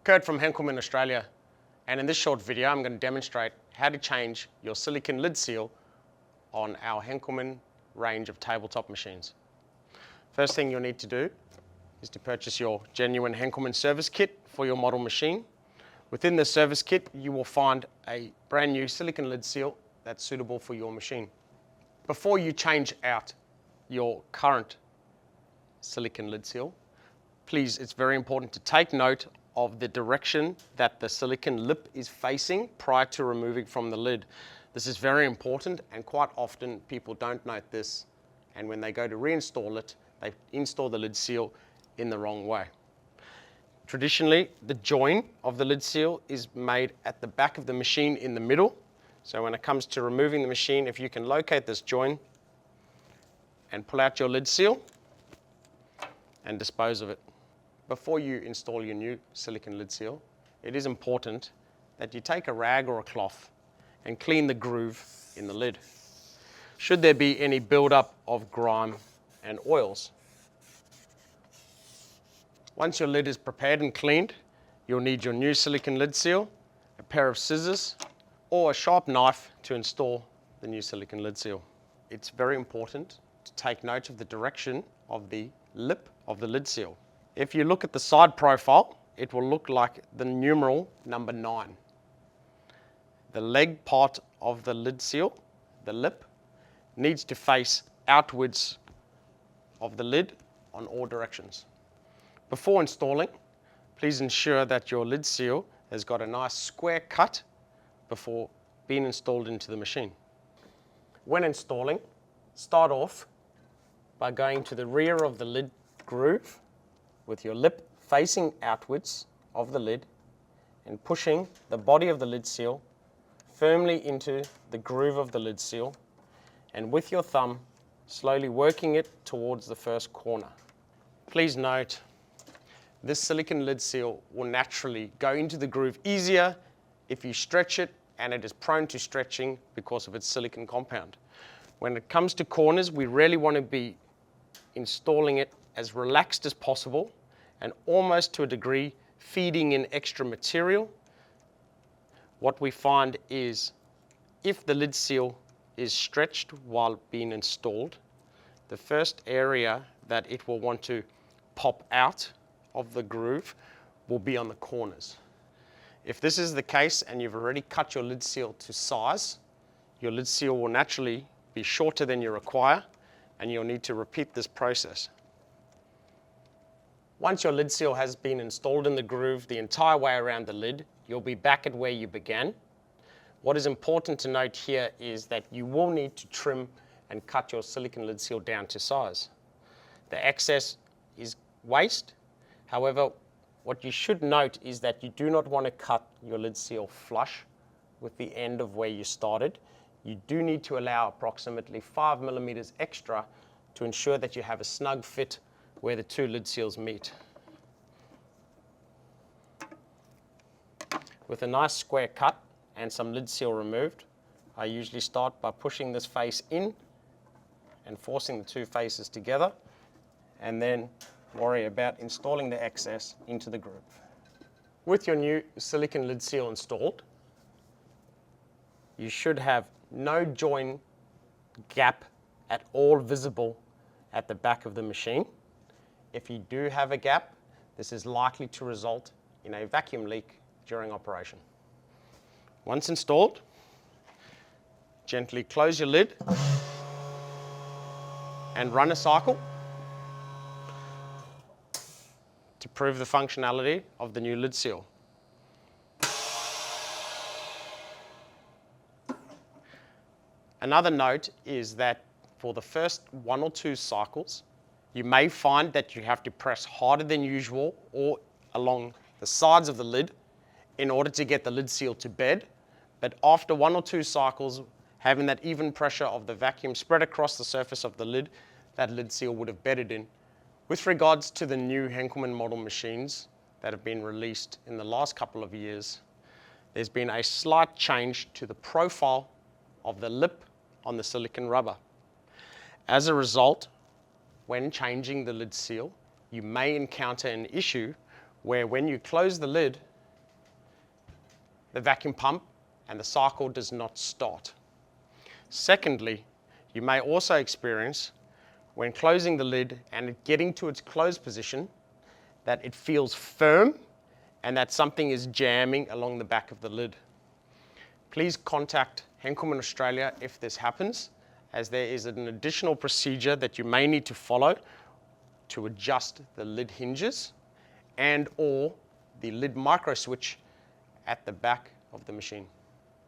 Kurt from Henkelman, Australia, and in this short video I'm going to demonstrate how to change your silicon lid seal on our Henkelman range of tabletop machines. First thing you'll need to do is to purchase your genuine Henkelman service kit for your model machine. Within the service kit you will find a brand new silicon lid seal that's suitable for your machine. Before you change out your current silicon lid seal, please, it's very important to take note of the direction that the silicon lip is facing prior to removing from the lid. This is very important, and quite often people don't note this, and when they go to reinstall it, they install the lid seal in the wrong way. Traditionally, the join of the lid seal is made at the back of the machine in the middle. So when it comes to removing the machine, if you can locate this join and pull out your lid seal and dispose of it. Before you install your new silicon lid seal, it is important that you take a rag or a cloth and clean the groove in the lid. Should there be any buildup of grime and oils. Once your lid is prepared and cleaned, you'll need your new silicon lid seal, a pair of scissors, or a sharp knife to install the new silicon lid seal. It's very important to take note of the direction of the lip of the lid seal. If you look at the side profile, it will look like the numeral number 9. The leg part of the lid seal, the lip, needs to face outwards of the lid on all directions. Before installing, please ensure that your lid seal has got a nice square cut before being installed into the machine. When installing, start off by going to the rear of the lid groove with your lip facing outwards of the lid and pushing the body of the lid seal firmly into the groove of the lid seal, and with your thumb slowly working it towards the first corner. Please note, this silicon lid seal will naturally go into the groove easier if you stretch it, and it is prone to stretching because of its silicon compound. When it comes to corners, we really want to be installing it as relaxed as possible and almost to a degree feeding in extra material. What we find is if the lid seal is stretched while being installed, the first area that it will want to pop out of the groove will be on the corners. If this is the case and you've already cut your lid seal to size, your lid seal will naturally be shorter than you require, and you'll need to repeat this process. Once your lid seal has been installed in the groove the entire way around the lid, you'll be back at where you began. What is important to note here is that you will need to trim and cut your silicon lid seal down to size. The excess is waste. However, what you should note is that you do not want to cut your lid seal flush with the end of where you started. You do need to allow approximately 5 millimeters extra to ensure that you have a snug fit where the two lid seals meet. With a nice square cut and some lid seal removed, I usually start by pushing this face in and forcing the two faces together, and then worry about installing the excess into the groove. With your new silicon lid seal installed, you should have no join gap at all visible at the back of the machine. If you do have a gap, this is likely to result in a vacuum leak during operation. Once installed, gently close your lid and run a cycle to prove the functionality of the new lid seal. Another note is that for the first 1 or 2 cycles, you may find that you have to press harder than usual or along the sides of the lid in order to get the lid seal to bed. But after 1 or 2 cycles, having that even pressure of the vacuum spread across the surface of the lid, that lid seal would have bedded in. With regards to the new Henkelman model machines that have been released in the last couple of years, there's been a slight change to the profile of the lip on the silicon rubber. As a result, when changing the lid seal, you may encounter an issue where when you close the lid, the vacuum pump and the cycle does not start. Secondly, you may also experience when closing the lid and it getting to its closed position that it feels firm and that something is jamming along the back of the lid. Please contact Henkelman Australia if this happens, as there is an additional procedure that you may need to follow to adjust the lid hinges and or the lid micro switch at the back of the machine.